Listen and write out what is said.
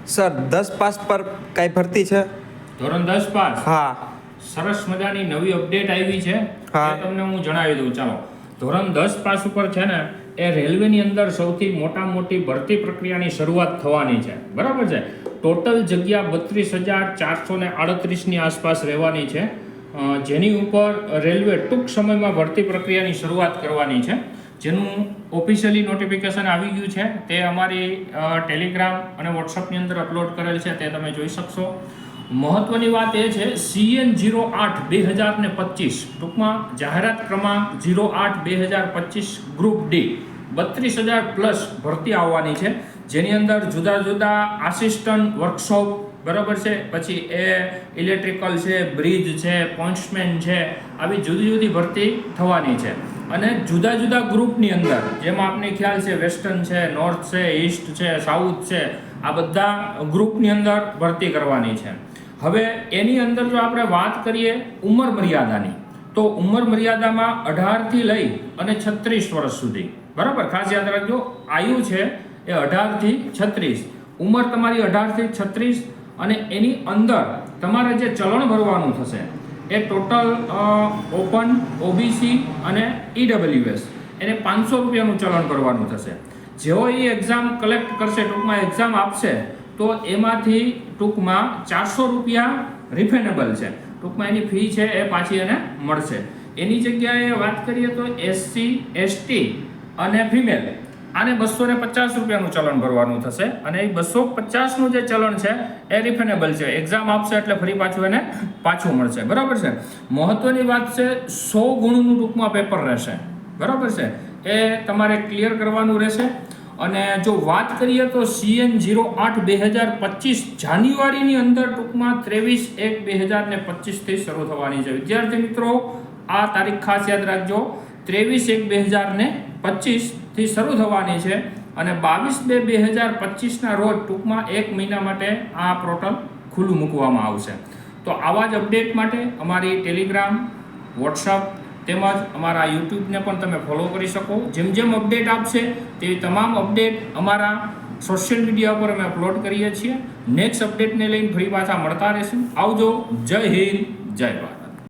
Sir 10 pass પર કઈ ભરતી છે? ધોરણ 10 પાસ. હા. સરસ મજાની નવી અપડેટ આવી છે. હા. એ તમને હું જણાવી દઉં. ચાલો, ધોરણ 10 પાસ ઉપર છે ને એ રેલવેની અંદર સૌથી મોટી ભરતી પ્રક્રિયાની શરૂઆત થવાની છે. બરાબર છે. ટોટલ જગ્યા 32,438ની આસપાસ રહેવાની છે, જેની ઉપર રેલવે ટૂંક સમયમાં ભરતી પ્રક્રિયાની શરૂઆત કરવાની છે. જેનું ઓફિશિયલી નોટિફિકેશન આવી ગયું છે. તે અમારી ટેલિગ્રામ અને વોટ્સઅપની અંદર અપલોડ કરેલ છે, તે તમે જોઈ શકશો. મહત્વની વાત એ છે, CN08-2025 ટૂંકમાં જાહેરાત ક્રમાંક 08-2025 ગ્રુપ ડી 32,000 પ્લસ ભરતી આવવાની છે, જેની અંદર જુદા જુદા આસિસ્ટન્ટ વર્કશોપ, બરાબર છે, પછી એ ઇલેક્ટ્રિકલ છે, બ્રિજ છે, પોઇન્ટ્સમેન છે, આવી જુદી જુદી ભરતી થવાની છે. અને જુદા જુદા ગ્રુપની અંદર, જેમાં આપને ખ્યાલ છે વેસ્ટર્ન છે, નોર્થ છે, ઈસ્ટ છે, સાઉથ છે, આ બધા ગ્રુપની અંદર ભરતી કરવાની છે. હવે એની અંદર જો આપણે વાત કરીએ ઉંમર મર્યાદાની, તો ઉંમર મર્યાદામાં 18 થી લઈ અને 36 વર્ષ સુધી, બરાબર, ખાસ યાદ રાખજો. આયુ છે એ 18 થી 36, ઉંમર તમારી 18 થી 36, અને એની અંદર તમારે જે ચલણ ભરવાનું થશે એ ટોટલ ઓપન, ઓબીસી અને ઈડબ્લ્યુએસ એને 500 રૂપિયાનું ચલણ ભરવાનું થશે. જેવો એ એક્ઝામ કલેક્ટ કરશે, ટૂંકમાં એક્ઝામ આપશે, તો એમાંથી ટૂંકમાં 400 રૂપિયા રિફેનેબલ છે, ટૂંકમાં એની ફી છે એ પાછી એને મળશે. એની જગ્યાએ વાત કરીએ તો એસસી, એસટી અને ફિમેલ આને 250 રૂપિયાનું ચલણ ભરવાનું થશે, અને એ 250નું જે ચલણ છે એ રિફેનેબલ છે. એક્ઝામ આપશે એટલે ફરી પાછું એને પાછું મળશે, બરાબર છે. મહત્વની વાત છે, 100 ગુણનું ટૂંકમાં પેપર રહેશે, બરાબર છે, એ તમારે ક્લિયર કરવાનું રહેશે. અને જો વાત કરીએ તો CN08-2025 જાન્યુઆરીની અંદર ટૂંકમાં 23/1/2025 થી શરૂ થવાની છે. વિદ્યાર્થી મિત્રો, આ તારીખ ખાસ યાદ રાખજો, 23/1/2025 થી શરૂ થવાની છે, અને 22/2/2025 રોજ ટૂંકમાં 1 મહિના માટે આ પોર્ટલ ખુલ્લું મૂકવામાં આવશે. તો આવા જ અપડેટ માટે અમારી ટેલિગ્રામ, વોટ્સઅપ તેમજ અમારા યુટ્યુબને પણ તમે ફોલો કરી શકો. જેમ જેમ અપડેટ આપશે તેવી તમામ અપડેટ અમારા સોશિયલ મીડિયા પર અમે અપલોડ કરીએ છીએ. નેક્સ્ટ અપડેટને લઈને ફરી પાછા મળતા રહીશું. આવજો. જય હિન્દ, જય ભારત.